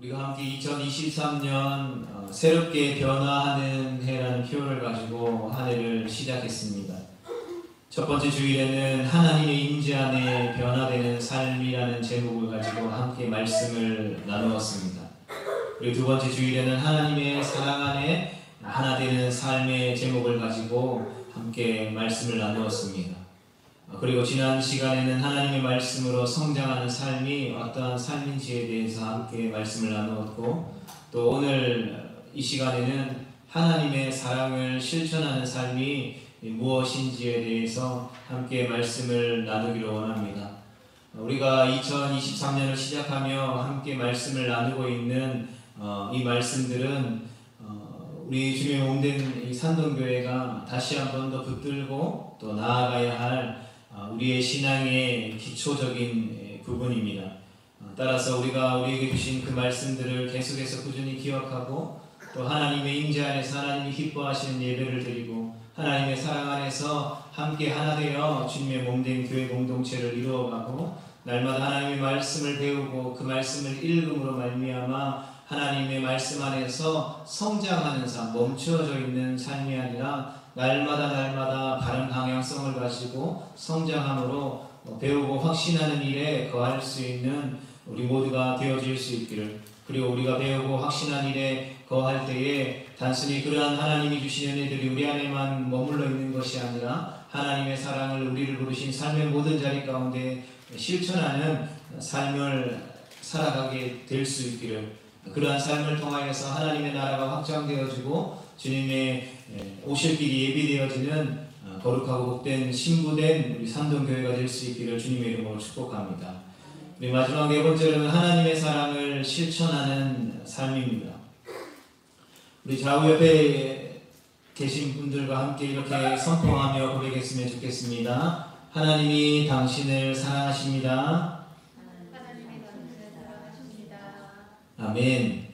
우리가 함께 2023년 새롭게 변화하는 해라는 표현을 가지고 한 해를 시작했습니다. 첫 번째 주일에는 하나님의 임재 안에 변화되는 삶이라는 제목을 가지고 함께 말씀을 나누었습니다. 그리고 두 번째 주일에는 하나님의 사랑 안에 하나 되는 삶의 제목을 가지고 함께 말씀을 나누었습니다. 그리고 지난 시간에는 하나님의 말씀으로 성장하는 삶이 어떠한 삶인지에 대해서 함께 말씀을 나누었고, 또 오늘 이 시간에는 하나님의 사랑을 실천하는 삶이 무엇인지에 대해서 함께 말씀을 나누기로 원합니다. 우리가 2023년을 시작하며 함께 말씀을 나누고 있는 이 말씀들은 우리 주님의 몸된 이 산동교회가 다시 한 번 더 붙들고 또 나아가야 할 우리의 신앙의 기초적인 부분입니다. 따라서 우리가 우리에게 주신 그 말씀들을 계속해서 꾸준히 기억하고, 또 하나님의 임재 안에서 하나님이 기뻐하시는 예배를 드리고 하나님의 사랑 안에서 함께 하나 되어 주님의 몸된 교회 공동체를 이루어가고, 날마다 하나님의 말씀을 배우고 그 말씀을 읽음으로 말미암아 하나님의 말씀 안에서 성장하는 삶, 멈추어져 있는 삶이 아니라 날마다 바른 방향성을 가지고 성장함으로 배우고 확신하는 일에 거할 수 있는 우리 모두가 되어질 수 있기를, 그리고 우리가 배우고 확신한 일에 거할 때에 단순히 그러한 하나님이 주신 은혜들이 우리 안에만 머물러 있는 것이 아니라 하나님의 사랑을 우리를 부르신 삶의 모든 자리 가운데 실천하는 삶을 살아가게 될 수 있기를, 그러한 삶을 통하여서 하나님의 나라가 확장되어지고 주님의 오실 길이 예비되어지는 거룩하고 복된 신부된 우리 산동교회가 될 수 있기를 주님의 이름으로 축복합니다. 우리 마지막 네 번째로는 하나님의 사랑을 실천하는 삶입니다. 우리 좌우 옆에 계신 분들과 함께 이렇게 선포하며 고백했으면 좋겠습니다. 하나님이 당신을 사랑하십니다. 아멘.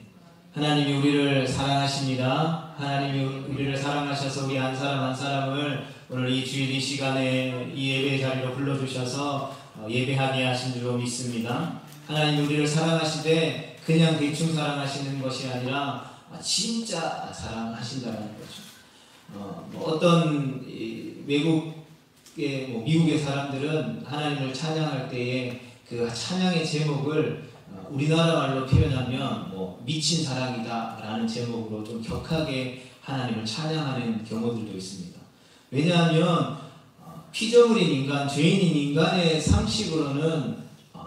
하나님이 우리를 사랑하십니다. 하나님이 우리를 사랑하셔서 우리 한 사람 한 사람을 오늘 이 주일 이 시간에 이 예배 자리로 불러주셔서 예배하게 하신 줄로 믿습니다. 하나님 우리를 사랑하시되 그냥 대충 사랑하시는 것이 아니라 진짜 사랑하신다는 거죠. 어떤 외국의 미국의 사람들은 하나님을 찬양할 때에 그 찬양의 제목을 우리나라 말로 표현하면 미친 사랑이다 라는 제목으로 좀 격하게 하나님을 찬양하는 경우들도 있습니다. 왜냐하면 피조물인 인간, 죄인인 인간의 상식으로는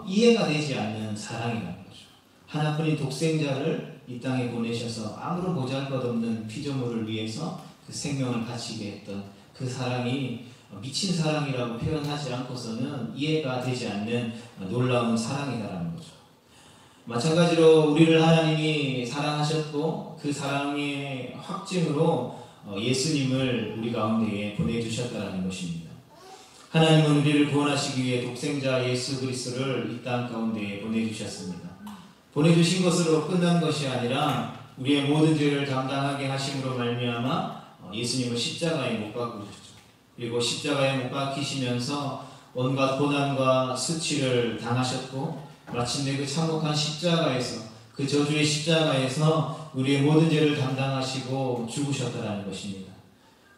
이해가 되지 않는 사랑이라는 거죠. 하나뿐인 독생자를 이 땅에 보내셔서 아무런 보잘것없는 피조물을 위해서 그 생명을 바치게 했던 그 사랑이 미친 사랑이라고 표현하지 않고서는 이해가 되지 않는 놀라운 사랑이다라는 거죠. 마찬가지로 우리를 하나님이 사랑하셨고 그 사랑의 확증으로 예수님을 우리 가운데에 보내주셨다는 것입니다. 하나님은 우리를 구원하시기 위해 독생자 예수 그리스도를 이 땅 가운데에 보내주셨습니다. 보내주신 것으로 끝난 것이 아니라 우리의 모든 죄를 담당하게 하심으로 말미암아 예수님을 십자가에 못 박으셨죠. 그리고 십자가에 못 박히시면서 온갖 고난과 수치를 당하셨고, 마침내 그 참혹한 십자가에서, 그 저주의 십자가에서 우리의 모든 죄를 담당하시고 죽으셨다는 것입니다.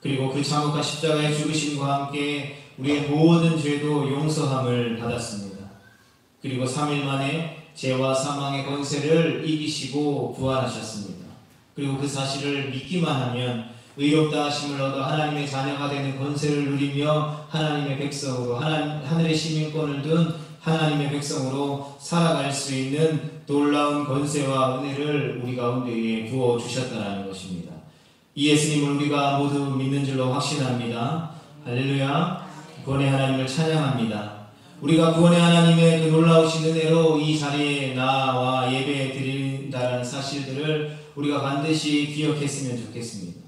그리고 그 참혹한 십자가의 죽으심과 함께 우리의 모든 죄도 용서함을 받았습니다. 그리고 3일 만에 죄와 사망의 권세를 이기시고 부활하셨습니다. 그리고 그 사실을 믿기만 하면 의롭다 하심을 얻어 하나님의 자녀가 되는 권세를 누리며 하나님의 백성으로, 하늘의 시민권을 둔 하나님의 백성으로 살아갈 수 있는 놀라운 권세와 은혜를 우리 가운데에 부어주셨다는 것입니다. 이 예수님을 우리가 모두 믿는 줄로 확신합니다. 할렐루야. 구원의 하나님을 찬양합니다. 우리가 구원의 하나님의 그 놀라우신 은혜로 이 자리에 나와 예배 드린다는 사실들을 우리가 반드시 기억했으면 좋겠습니다.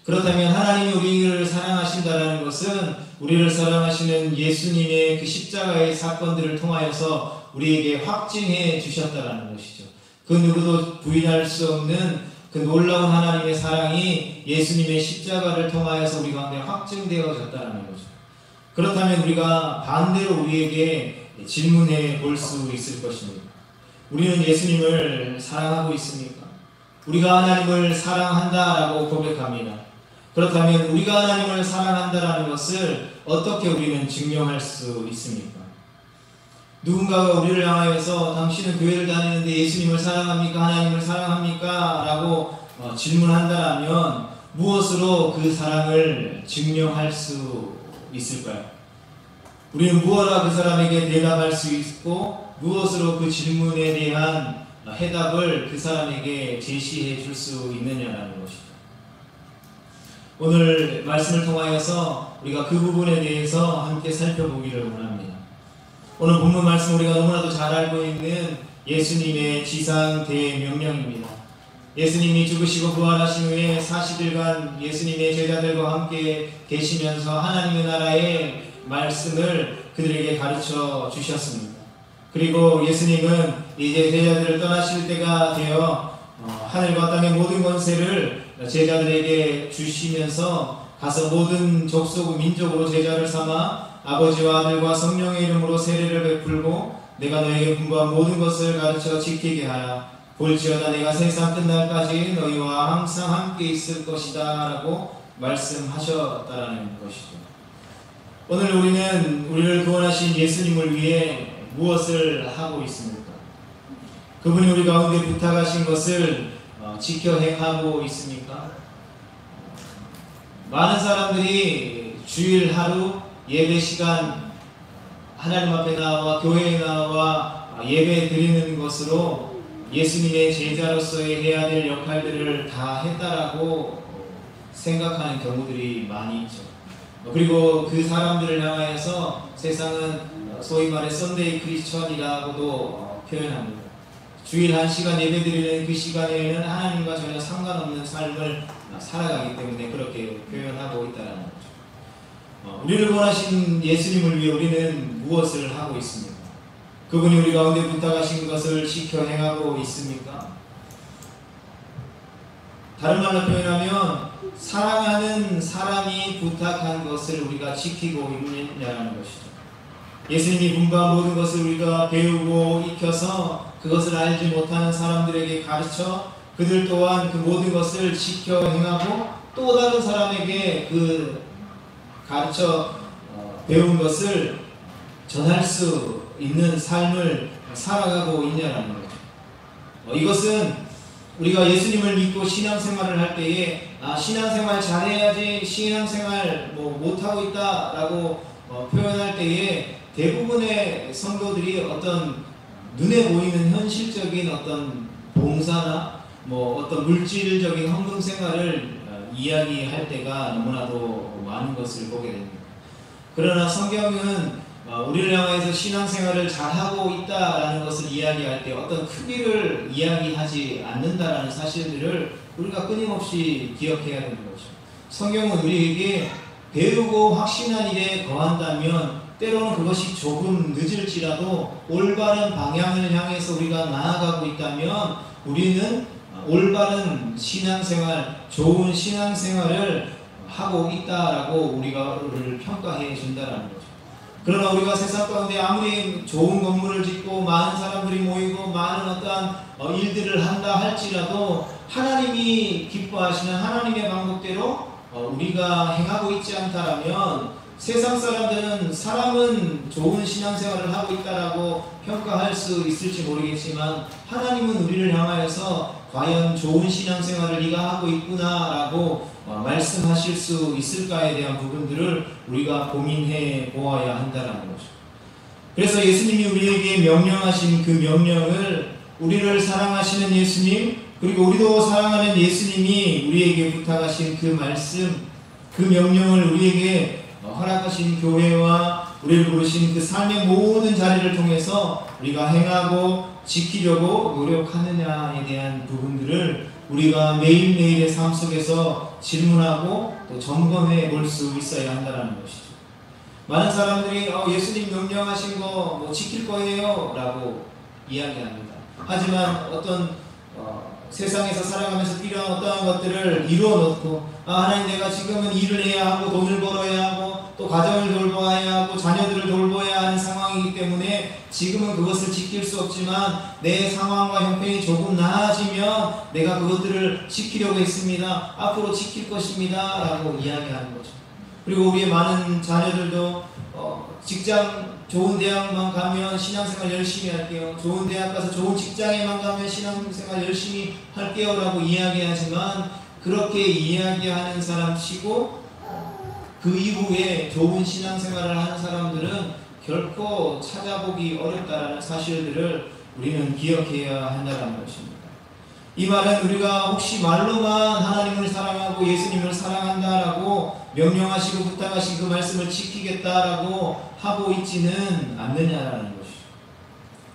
그렇다면 하나님이 우리를 사랑하신다는 것은 우리를 사랑하시는 예수님의 그 십자가의 사건들을 통하여서 우리에게 확증해 주셨다는 것이죠. 그 누구도 부인할 수 없는 그 놀라운 하나님의 사랑이 예수님의 십자가를 통하여서 우리 가운데 확증되어졌다는 거죠. 그렇다면 우리가 반대로 우리에게 질문해 볼 수 있을 것입니다. 우리는 예수님을 사랑하고 있습니까? 우리가 하나님을 사랑한다라고 고백합니다. 그렇다면 우리가 하나님을 사랑한다라는 것을 어떻게 우리는 증명할 수 있습니까? 누군가가 우리를 향하여서 당신은 교회를 다니는데 예수님을 사랑합니까? 하나님을 사랑합니까? 라고 질문한다면 무엇으로 그 사랑을 증명할 수 있을까요? 우리는 무엇으로 그 사람에게 대답할 수 있고 무엇으로 그 질문에 대한 해답을 그 사람에게 제시해 줄 수 있느냐라는 것이죠. 오늘 말씀을 통하여서 우리가 그 부분에 대해서 함께 살펴보기를 원합니다. 오늘 본문 말씀 우리가 너무나도 잘 알고 있는 예수님의 지상 대명령입니다. 예수님이 죽으시고 부활하신 후에 40일간 예수님의 제자들과 함께 계시면서 하나님의 나라의 말씀을 그들에게 가르쳐 주셨습니다. 그리고 예수님은 이제 제자들을 떠나실 때가 되어 하늘과 땅의 모든 권세를 제자들에게 주시면서 가서 모든 족속 민족으로 제자를 삼아 아버지와 아들과 성령의 이름으로 세례를 베풀고 내가 너에게 분부한 모든 것을 가르쳐 지키게 하라. 볼지어다 내가 세상 끝날까지 너희와 항상 함께 있을 것이다 라고 말씀하셨다라는 것이죠. 오늘 우리는 우리를 구원하신 예수님을 위해 무엇을 하고 있습니까? 그분이 우리 가운데 부탁하신 것을 지켜 행하고 있습니까? 많은 사람들이 주일 하루 예배 시간 하나님 앞에 나와 교회에 나와 예배 드리는 것으로 예수님의 제자로서의 해야 될 역할들을 다 했다라고 생각하는 경우들이 많이 있죠. 그리고 그 사람들을 향하여서 세상은 소위 말해 썬데이 크리스천이라고도 표현합니다. 주일 1시간 예배 드리는 그 시간에는 하나님과 전혀 상관없는 삶을 살아가기 때문에 그렇게 표현하고 있다는 거죠. 우리를 원하신 예수님을 위해 우리는 무엇을 하고 있습니까? 그분이 우리 가운데 부탁하신 것을 지켜 행하고 있습니까? 다른 말로 표현하면 사랑하는 사람이 부탁한 것을 우리가 지키고 있느냐는 것이죠. 예수님이 분부한 모든 것을 우리가 배우고 익혀서 그것을 알지 못하는 사람들에게 가르쳐 그들 또한 그 모든 것을 지켜 행하고 또 다른 사람에게 그 가르쳐 배운 것을 전할 수 있는 삶을 살아가고 있냐는 거죠. 이것은 우리가 예수님을 믿고 신앙생활을 할 때에 신앙생활 잘해야지 신앙생활 못하고 있다라고 표현할 때에 대부분의 성도들이 어떤 눈에 보이는 현실적인 어떤 봉사나 어떤 물질적인 헌금 생활을 이야기할 때가 너무나도 많은 것을 보게 됩니다. 그러나 성경은 우리를 향해서 신앙생활을 잘하고 있다라는 것을 이야기할 때 어떤 크기를 이야기하지 않는다라는 사실들을 우리가 끊임없이 기억해야 되는 거죠. 성경은 우리에게 배우고 확신한 일에 거한다면 때로는 그것이 조금 늦을지라도 올바른 방향을 향해서 우리가 나아가고 있다면 우리는 올바른 신앙생활, 좋은 신앙생활을 하고 있다라고 우리를 평가해 준다라는 거죠. 그러나 우리가 세상 가운데 아무리 좋은 건물을 짓고 많은 사람들이 모이고 많은 어떠한 일들을 한다 할지라도 하나님이 기뻐하시는 하나님의 방법대로 우리가 행하고 있지 않다라면 세상 사람들은 사람은 좋은 신앙생활을 하고 있다라고 평가할 수 있을지 모르겠지만 하나님은 우리를 향하여서 과연 좋은 신앙생활을 네가 하고 있구나라고 말씀하실 수 있을까에 대한 부분들을 우리가 고민해 보아야 한다는 거죠. 그래서 예수님이 우리에게 명령하신 그 명령을 우리를 사랑하시는 예수님 그리고 우리도 사랑하는 예수님이 우리에게 부탁하신 그 말씀 그 명령을 우리에게 허락하신 교회와 우리를 부르신 그 삶의 모든 자리를 통해서 우리가 행하고 지키려고 노력하느냐에 대한 부분들을 우리가 매일매일의 삶 속에서 질문하고 또 점검해 볼 수 있어야 한다는 것이죠. 많은 사람들이 예수님 명령하신 거 지킬 거예요 라고 이야기합니다. 하지만 어떤 세상에서 살아가면서 필요한 어떠한 것들을 이루어 놓고 하나님 내가 지금은 일을 해야 하고 돈을 벌어야 하고 또 가정을 돌봐야 하고 자녀들을 돌봐야 하는 상황이기 때문에 지금은 그것을 지킬 수 없지만 내 상황과 형편이 조금 나아지면 내가 그것들을 지키려고 했습니다. 앞으로 지킬 것입니다. 라고 이야기하는 거죠. 그리고 우리의 많은 자녀들도 직장 좋은 대학만 가면 신앙생활 열심히 할게요. 좋은 대학 가서 좋은 직장에만 가면 신앙생활 열심히 할게요. 라고 이야기하지만 그렇게 이야기하는 사람 치고 그 이후에 좋은 신앙생활을 하는 사람들은 결코 찾아보기 어렵다는 사실들을 우리는 기억해야 한다는 것입니다. 이 말은 우리가 혹시 말로만 하나님을 사랑하고 예수님을 사랑한다라고 명령하시고 부탁하신 그 말씀을 지키겠다라고 하고 있지는 않느냐라는 것이죠.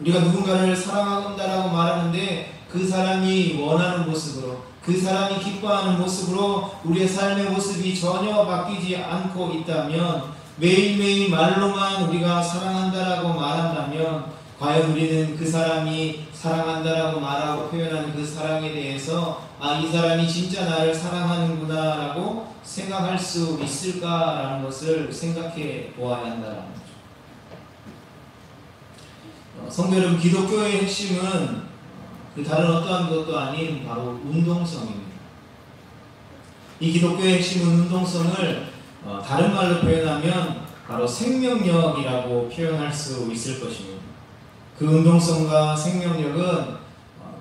우리가 누군가를 사랑한다라고 말하는데 그 사람이 원하는 모습으로, 그 사람이 기뻐하는 모습으로 우리의 삶의 모습이 전혀 바뀌지 않고 있다면, 매일매일 말로만 우리가 사랑한다라고 말한다면 과연 우리는 그 사람이 사랑한다라고 말하고 표현하는 그 사랑에 대해서 이 사람이 진짜 나를 사랑하는구나 라고 생각할 수 있을까라는 것을 생각해 보아야 한다는 거죠. 성도 여러분, 기독교의 핵심은 그 다른 어떠한 것도 아닌 바로 운동성입니다. 이 기독교의 핵심은 운동성을 다른 말로 표현하면 바로 생명력이라고 표현할 수 있을 것입니다. 그 운동성과 생명력은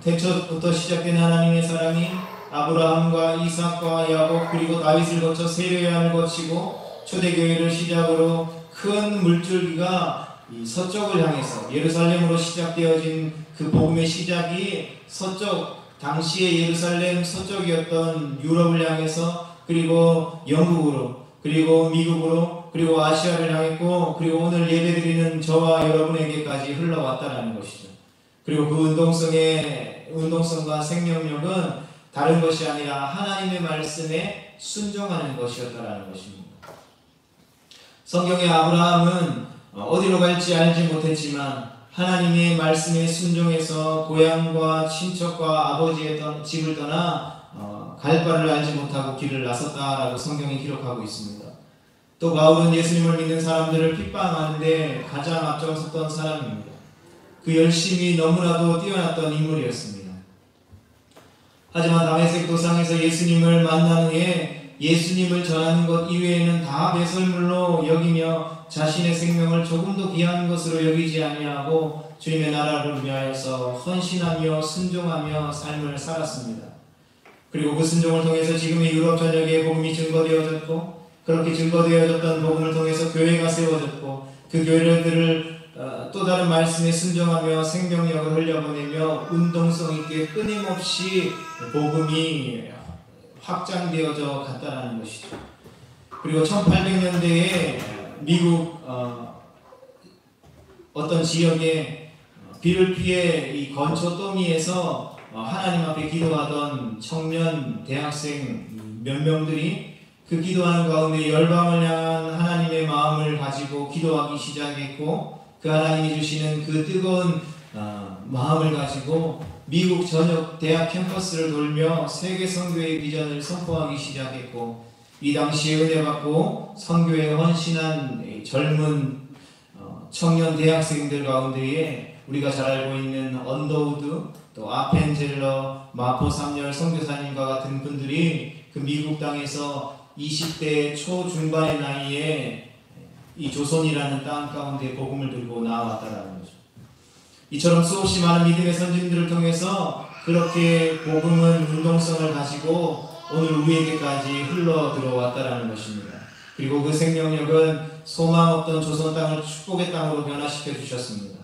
태초부터 시작된 하나님의 사랑이 아브라함과 이삭과 야곱 그리고 다윗을 거쳐 세례요한을 거치고 초대교회를 시작으로 큰 물줄기가 이 서쪽을 향해서 예루살렘으로 시작되어진 그 복음의 시작이 서쪽, 당시의 예루살렘 서쪽이었던 유럽을 향해서, 그리고 영국으로, 그리고 미국으로, 그리고 아시아를 향했고, 그리고 오늘 예배드리는 저와 여러분에게까지 흘러왔다는 것이죠. 그리고 그 운동성과 생명력은 다른 것이 아니라 하나님의 말씀에 순종하는 것이었다는 것입니다. 성경의 아브라함은 어디로 갈지 알지 못했지만 하나님의 말씀에 순종해서 고향과 친척과 아버지의 집을 떠나 갈 바를 알지 못하고 길을 나섰다라고 성경이 기록하고 있습니다. 또 바울은 예수님을 믿는 사람들을 핍박하는데 가장 앞장섰던 사람입니다. 그 열심이 너무나도 뛰어났던 인물이었습니다. 하지만 다메섹 도상에서 예수님을 만난 후에 예수님을 전하는 것 이외에는 다 배설물로 여기며 자신의 생명을 조금도 귀한 것으로 여기지 아니하고 주님의 나라를 위하여서 헌신하며 순종하며 삶을 살았습니다. 그리고 그 순종을 통해서 지금의 유럽 전역에 복음이 증거되어졌고, 그렇게 증거되어졌던 복음을 통해서 교회가 세워졌고, 그 교회들을 또 다른 말씀에 순종하며 생명력을 흘려보내며 운동성 있게 끊임없이 복음이 확장되어져 갔다는 것이죠. 그리고 1800년대에 미국 어떤 지역에 비를 피해 이 건초 더미에서 하나님 앞에 기도하던 청년 대학생 몇 명들이 그 기도하는 가운데 열방을 향한 하나님의 마음을 가지고 기도하기 시작했고, 그 하나님이 주시는 그 뜨거운 마음을 가지고 미국 전역 대학 캠퍼스를 돌며 세계 선교의 비전을 선포하기 시작했고, 이 당시에 은혜받고 선교에 헌신한 젊은 청년 대학생들 가운데에 우리가 잘 알고 있는 언더우드, 또 아펜젤러, 마포 삼열 선교사님과 같은 분들이 그 미국 땅에서 20대 초중반의 나이에 이 조선이라는 땅 가운데 복음을 들고 나아왔다라는 거죠. 이처럼 수없이 많은 믿음의 선진들을 통해서 그렇게 복음은 운동성을 가지고 오늘 우리에게까지 흘러 들어왔다라는 것입니다. 그리고 그 생명력은 소망 없던 조선 땅을 축복의 땅으로 변화시켜 주셨습니다.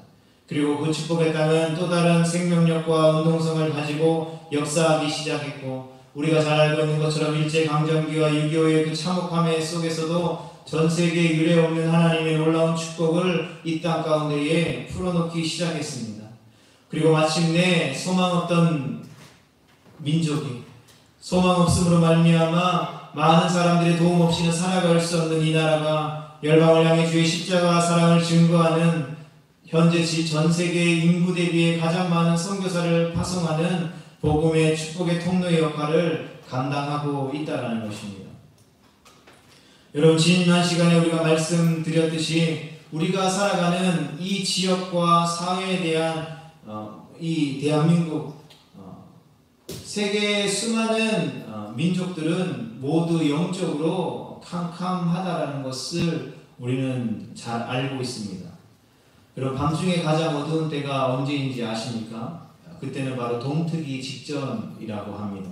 그리고 그 축복의 땅은 또 다른 생명력과 운동성을 가지고 역사하기 시작했고, 우리가 잘 알고 있는 것처럼 일제강점기와 6.25의 그 참혹함의 속에서도 전 세계에 유례 없는 하나님의 놀라운 축복을 이 땅 가운데에 풀어놓기 시작했습니다. 그리고 마침내 소망 없던 민족이, 소망 없음으로 말미암아 많은 사람들의 도움 없이는 살아갈 수 없는 이 나라가 열방을 향해 주의 십자가 사랑을 증거하는, 현재 전 세계 인구 대비에 가장 많은 선교사를 파송하는 복음의 축복의 통로의 역할을 감당하고 있다는 것입니다. 여러분, 지난 시간에 우리가 말씀드렸듯이 우리가 살아가는 이 지역과 사회에 대한 이 대한민국 세계의 수많은 민족들은 모두 영적으로 캄캄하다라는 것을 우리는 잘 알고 있습니다. 그리고 밤중에 가장 어두운 때가 언제인지 아십니까? 그때는 바로 동트기 직전이라고 합니다.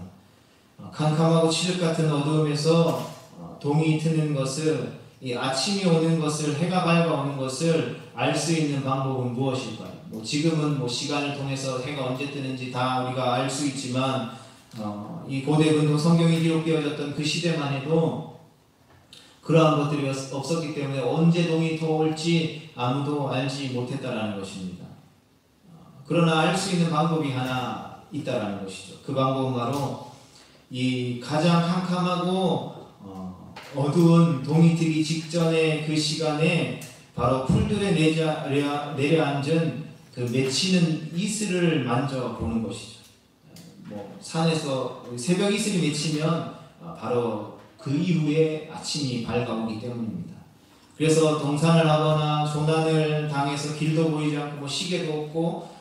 캄캄하고 칠흑 같은 어두움에서 동이 트는 것을, 이 아침이 오는 것을, 해가 밝아오는 것을 알 수 있는 방법은 무엇일까요? 지금은 시간을 통해서 해가 언제 뜨는지 다 우리가 알 수 있지만 이 고대 근동 성경이 기록되어졌던 그 시대만 해도 그러한 것들이 없었기 때문에 언제 동이 터올지 아무도 알지 못했다라는 것입니다. 그러나 알 수 있는 방법이 하나 있다라는 것이죠. 그 방법은 바로 이 가장 캄캄하고 어두운 동이 트기 직전의 그 시간에 바로 풀들에 내려앉은 그 맺히는 이슬을 만져보는 것이죠. 산에서 새벽 이슬이 맺히면 바로 그 이후에 아침이 밝아오기 때문입니다. 그래서 등산을 하거나 조난을 당해서 길도 보이지 않고 시계도 없고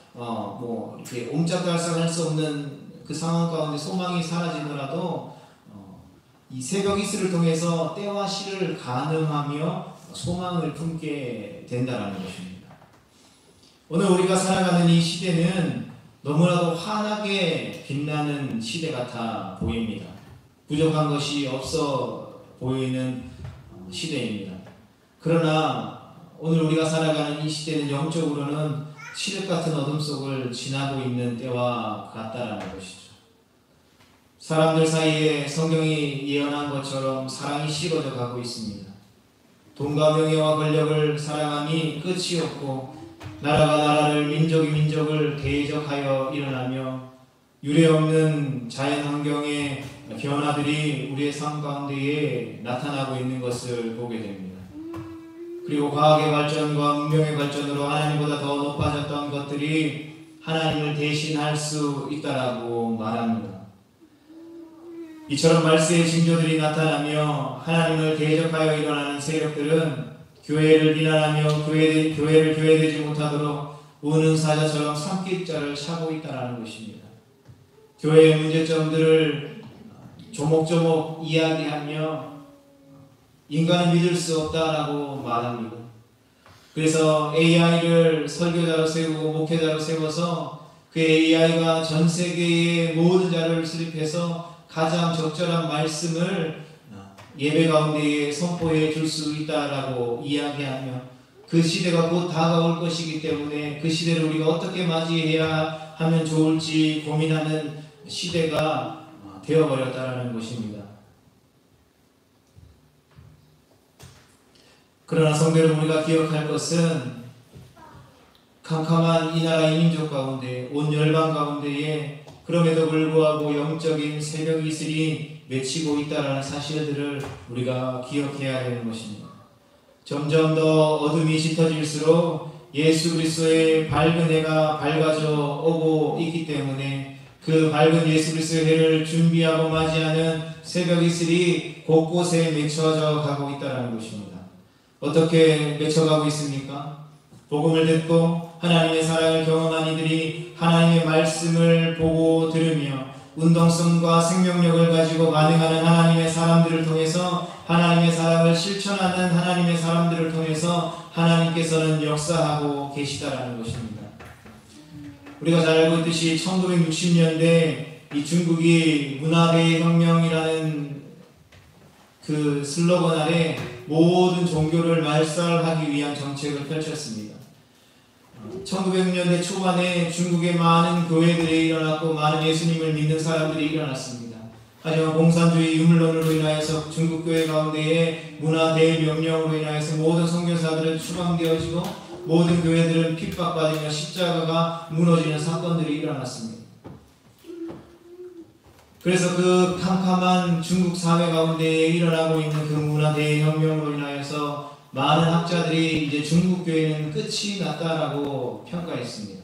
이렇게 옴짝달싹할 수 없는 그 상황 가운데 소망이 사라지더라도 이 새벽 이슬을 통해서 때와 시를 가늠하며 소망을 품게 된다는 것입니다. 오늘 우리가 살아가는 이 시대는 너무나도 환하게 빛나는 시대 같아 보입니다. 부족한 것이 없어 보이는 시대입니다. 그러나 오늘 우리가 살아가는 이 시대는 영적으로는 칠흑 같은 어둠 속을 지나고 있는 때와 같다라는 것이죠. 사람들 사이에 성경이 예언한 것처럼 사랑이 식어져 가고 있습니다. 돈과 명예와 권력을 사랑함이 끝이 없고 나라가 나라를, 민족이 민족을 대적하여 일어나며 유례없는 자연환경의 변화들이 우리의 삶 가운데에 나타나고 있는 것을 보게 됩니다. 그리고 과학의 발전과 문명의 발전으로 하나님보다 더 높아졌던 것들이 하나님을 대신할 수 있다라고 말합니다. 이처럼 말세의 징조들이 나타나며 하나님을 대적하여 일어나는 세력들은 교회를 비난하며 교회를 교회되지 못하도록 우는 사자처럼 삼킬자를 차고 있다는 것입니다. 교회의 문제점들을 조목조목 이야기하며 인간은 믿을 수 없다라고 말합니다. 그래서 AI를 설교자로 세우고 목회자로 세워서 그 AI가 전 세계의 모든 자료를 수립해서 가장 적절한 말씀을 예배 가운데 선포해 줄 수 있다라고 이야기하며 그 시대가 곧 다가올 것이기 때문에 그 시대를 우리가 어떻게 맞이해야 하면 좋을지 고민하는 시대가 되어버렸다라는 것입니다. 그러나 성도 여러분, 우리가 기억할 것은 캄캄한 이 나라의 민족 가운데, 온 열방 가운데에 그럼에도 불구하고 영적인 새벽 이슬이 맺히고 있다는 사실들을 우리가 기억해야 되는 것입니다. 점점 더 어둠이 짙어질수록 예수 그리스도의 밝은 해가 밝아져 오고 있기 때문에 그 밝은 예수 그리스도의 해를 준비하고 맞이하는 새벽 이슬이 곳곳에 맺혀져 가고 있다는 것입니다. 어떻게 맺혀가고 있습니까? 복음을 듣고 하나님의 사랑을 경험한 이들이 하나님의 말씀을 보고 들으며 운동성과 생명력을 가지고 반응하는 하나님의 사람들을 통해서 하나님의 사랑을 실천하는 하나님의 사람들을 통해서 하나님께서는 역사하고 계시다라는 것입니다. 우리가 잘 알고 있듯이 1960년대 이 중국이 문화대혁명이라는 그 슬로건 아래 모든 종교를 말살하기 위한 정책을 펼쳤습니다. 1900년대 초반에 중국에 많은 교회들이 일어났고 많은 예수님을 믿는 사람들이 일어났습니다. 하지만 공산주의 유물론으로 인하여서 중국 교회 가운데에 문화 대혁명으로 인하여서 모든 선교사들은 추방되어지고 모든 교회들은 핍박받으며 십자가가 무너지는 사건들이 일어났습니다. 그래서 그 캄캄한 중국 사회 가운데에 일어나고 있는 그 문화 대혁명으로 인하여서 많은 학자들이 이제 중국 교회는 끝이 났다라고 평가했습니다.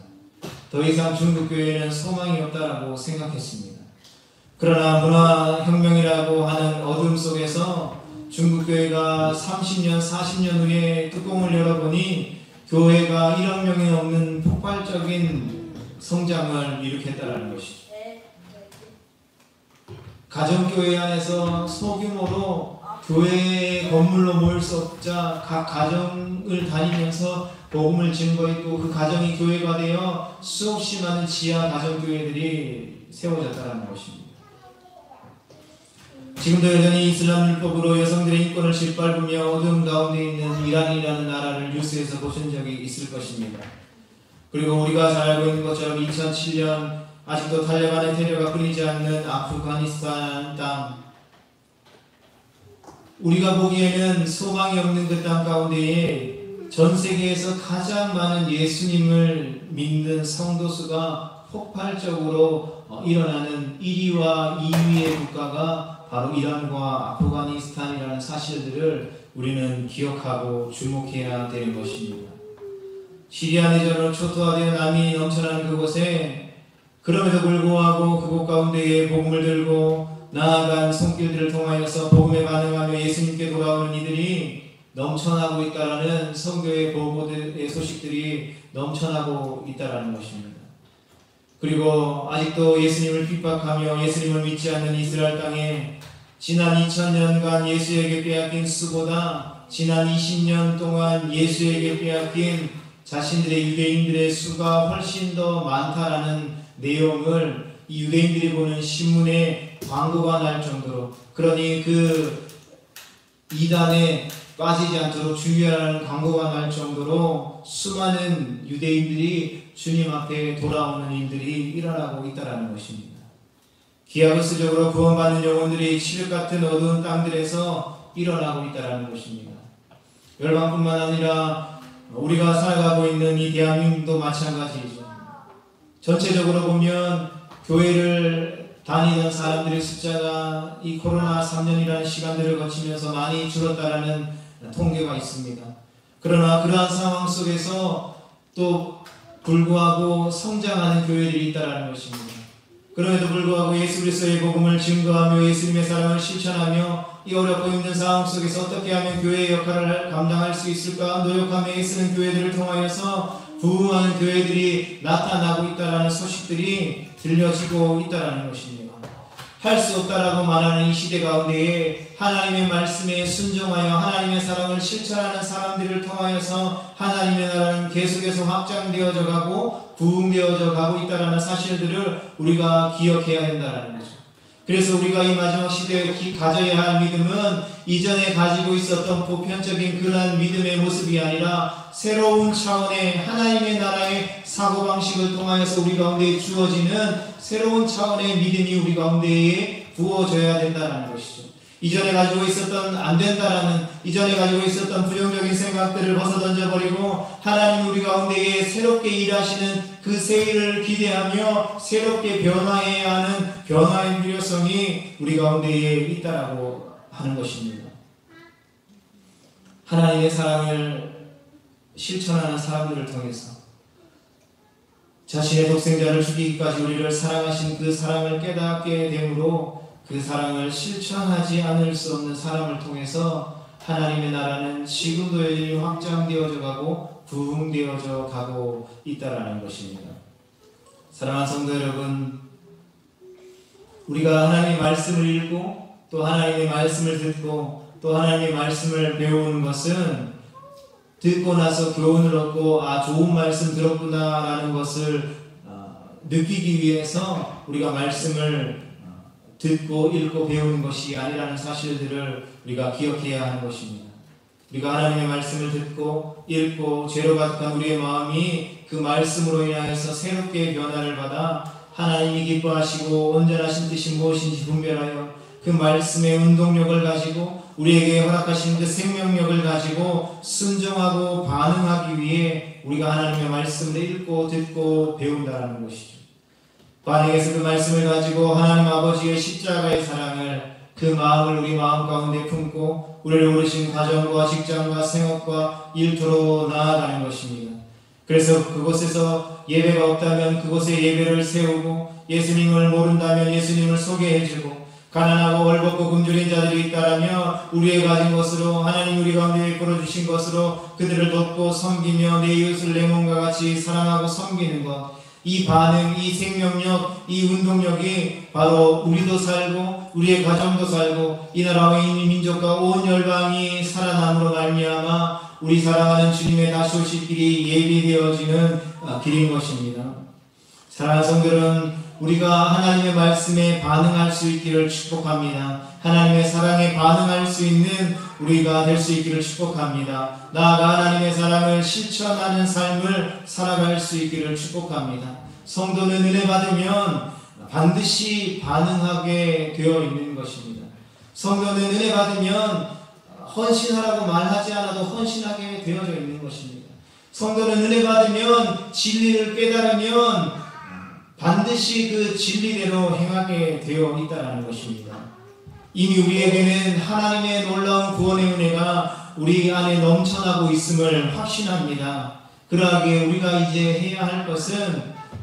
더 이상 중국 교회는 소망이 없다라고 생각했습니다. 그러나 문화혁명이라고 하는 어둠 속에서 중국 교회가 30년, 40년 후에 뚜껑을 열어보니 교회가 1억 명이 넘는 폭발적인 성장을 일으켰다는 것이죠. 가정교회 안에서 소규모로 교회 건물로 모일 수 없자 각 가정을 다니면서 복음을 증거했고, 그 가정이 교회가 되어 수없이 많은 지하 가정교회들이 세워졌다는 것입니다. 지금도 여전히 이슬람 율법으로 여성들의 인권을 짓밟으며 어둠 가운데 있는 이란이라는 나라를 뉴스에서 보신 적이 있을 것입니다. 그리고 우리가 잘 알고 있는 것처럼 2007년 아직도 탈레반의 테러가 끊이지 않는 아프가니스탄 땅, 우리가 보기에는 소망이 없는 그 땅 가운데에 전 세계에서 가장 많은 예수님을 믿는 성도 수가 폭발적으로 일어나는 1위와 2위의 국가가 바로 이란과 아프가니스탄이라는 사실들을 우리는 기억하고 주목해야 되는 것입니다. 시리아 내전으로 초토화되어 난민이 넘쳐나는 그곳에 그럼에도 불구하고 그곳 가운데에 복음을 들고 나아간 손길들을 통하여서 복음에 반응하며 예수님께 돌아오는 이들이 넘쳐나고 있다라는 선교의 보고의 소식들이 넘쳐나고 있다라는 것입니다. 그리고 아직도 예수님을 핍박하며 예수님을 믿지 않는 이스라엘 땅에 지난 2000년간 예수에게 빼앗긴 수보다 지난 20년 동안 예수에게 빼앗긴 자신들의 유대인들의 수가 훨씬 더 많다라는 내용을 이 유대인들이 보는 신문에 광고가 날 정도로, 그러니 그 이단에 빠지지 않도록 주의하라는 광고가 날 정도로 수많은 유대인들이 주님 앞에 돌아오는 일들이 일어나고 있다는 것입니다. 기하급수적으로 구원받는 영혼들이 칠흑 같은 어두운 땅들에서 일어나고 있다는 것입니다. 열방뿐만 아니라 우리가 살아가고 있는 이 대한민국도 마찬가지이죠. 전체적으로 보면 교회를 다니던 사람들의 숫자가 이 코로나 3년이라는 시간들을 거치면서 많이 줄었다라는 통계가 있습니다. 그러나 그러한 상황 속에서 또 불구하고 성장하는 교회들이 있다는 것입니다. 그럼에도 불구하고 예수 그리스도의 복음을 증거하며 예수님의 사랑을 실천하며 이 어렵고 힘든 상황 속에서 어떻게 하면 교회의 역할을 감당할 수 있을까 노력하며 애쓰는 교회들을 통하여서 부흥하는 교회들이 나타나고 있다는 소식들이 들려지고 있다는 것입니다. 할 수 없다라고 말하는 이 시대 가운데에 하나님의 말씀에 순종하여 하나님의 사랑을 실천하는 사람들을 통하여서 하나님의 나라는 계속해서 확장되어져 가고 부흥되어져 가고 있다는 사실들을 우리가 기억해야 된다는 거죠. 그래서 우리가 이 마지막 시대에 가져야 할 믿음은 이전에 가지고 있었던 보편적인 그러한 믿음의 모습이 아니라 새로운 차원의 하나님의 나라의 사고방식을 통하여서 우리 가운데 주어지는 새로운 차원의 믿음이 우리 가운데에 부어져야 된다는 것이죠. 이전에 가지고 있었던 안 된다라는 이전에 가지고 있었던 부정적인 생각들을 벗어던져버리고 하나님 우리 가운데에 새롭게 일하시는 그 새일을 기대하며 새롭게 변화해야 하는 변화의 필요성이 우리 가운데에 있다라고 하는 것입니다. 하나님의 사랑을 실천하는 사람들을 통해서 자신의 독생자를 죽이기까지 우리를 사랑하신 그 사랑을 깨닫게 되므로 그 사랑을 실천하지 않을 수 없는 사람을 통해서 하나님의 나라는 지금도 여전히 확장되어져 가고 부흥되어져 가고 있다는 것입니다. 사랑하는 성도 여러분, 우리가 하나님의 말씀을 읽고 또 하나님의 말씀을 듣고 또 하나님의 말씀을 배우는 것은 듣고 나서 교훈을 얻고 좋은 말씀 들었구나 라는 것을 느끼기 위해서 우리가 말씀을 듣고 읽고 배우는 것이 아니라는 사실들을 우리가 기억해야 하는 것입니다. 우리가 하나님의 말씀을 듣고 읽고 죄로 가득한 우리의 마음이 그 말씀으로 인하여서 새롭게 변화를 받아 하나님이 기뻐하시고 온전하신 뜻이 무엇인지 분별하여 그 말씀의 운동력을 가지고 우리에게 허락하신 그 생명력을 가지고 순종하고 반응하기 위해 우리가 하나님의 말씀을 읽고 듣고 배운다는 것이죠. 반응해서 그 말씀을 가지고 하나님 아버지의 십자가의 사랑을 그 마음을 우리 마음 가운데 품고 우리를 부르신 가정과 직장과 생업과 일터로 나아가는 것입니다. 그래서 그곳에서 예배가 없다면 그곳에 예배를 세우고 예수님을 모른다면 예수님을 소개해주고 가난하고 벌벗고 굶주린 자들이 있다라며 우리의 가진 것으로 하나님 우리 가운데 베풀어 주신 것으로 그들을 돕고 섬기며 내 이웃을 내 몸과 같이 사랑하고 섬기는 것, 이 반응, 이 생명력, 이 운동력이 바로 우리도 살고 우리의 가정도 살고 이 나라와 이 민족과 온 열방이 살아남으로 말미암아 우리 사랑하는 주님의 다시 오실 길이 예비되어지는 길인 것입니다. 사랑하는 성도들은 우리가 하나님의 말씀에 반응할 수 있기를 축복합니다. 하나님의 사랑에 반응할 수 있는 우리가 될 수 있기를 축복합니다. 나아가 하나님의 사랑을 실천하는 삶을 살아갈 수 있기를 축복합니다. 성도는 은혜 받으면 반드시 반응하게 되어 있는 것입니다. 성도는 은혜 받으면 헌신하라고 말하지 않아도 헌신하게 되어져 있는 것입니다. 성도는 은혜 받으면 진리를 깨달으면 반드시 그 진리대로 행하게 되어 있다는 것입니다. 이미 우리에게는 하나님의 놀라운 구원의 은혜가 우리 안에 넘쳐나고 있음을 확신합니다. 그러하기에 우리가 이제 해야 할 것은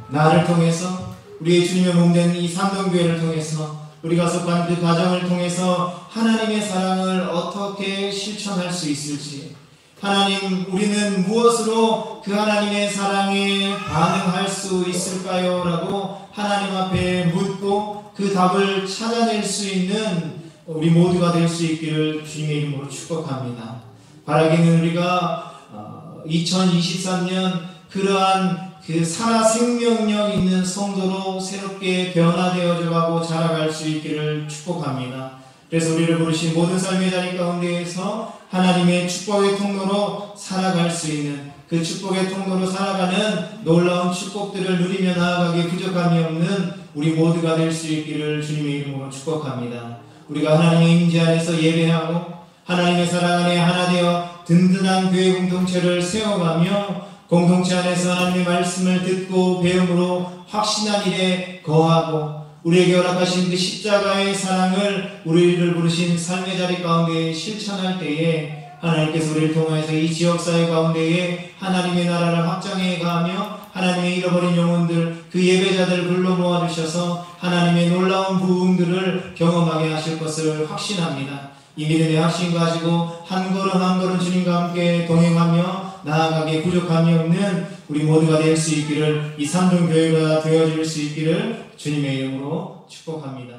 나를 통해서 우리의 주님의 몸된 이 삼동교회를 통해서 우리가 속한 그 가정을 통해서 하나님의 사랑을 어떻게 실천할 수 있을지, 하나님 우리는 무엇으로 그 하나님의 사랑에 반응할 수 있을까요? 라고 하나님 앞에 묻고 그 답을 찾아낼 수 있는 우리 모두가 될 수 있기를 주님의 이름으로 축복합니다. 바라기는 우리가 2023년 그러한 그 살아 생명력 있는 성도로 새롭게 변화되어져 가고 자라갈 수 있기를 축복합니다. 그래서 우리를 부르신 모든 삶의 자리 가운데에서 하나님의 축복의 통로로 살아갈 수 있는, 그 축복의 통로로 살아가는 놀라운 축복들을 누리며 나아가기에 부족함이 없는 우리 모두가 될 수 있기를 주님의 이름으로 축복합니다. 우리가 하나님의 임재 안에서 예배하고 하나님의 사랑 안에 하나 되어 든든한 교회 공동체를 세워가며 공동체 안에서 하나님의 말씀을 듣고 배움으로 확신한 일에 거하고 우리에게 허락하신 그 십자가의 사랑을 우리를 부르신 삶의 자리 가운데 실천할 때에 하나님께서 우리를 통해서 이 지역사회 가운데에 하나님의 나라를 확장해 가며 하나님의 잃어버린 영혼들, 그 예배자들을 불러 모아주셔서 하나님의 놀라운 부흥들을 경험하게 하실 것을 확신합니다. 이 믿음의 확신 가지고 한 걸음 한 걸음 주님과 함께 동행하며 나아가기에 부족함이 없는 우리 모두가 될 수 있기를, 이 삼동교회가 되어질 수 있기를 주님의 이름으로 축복합니다.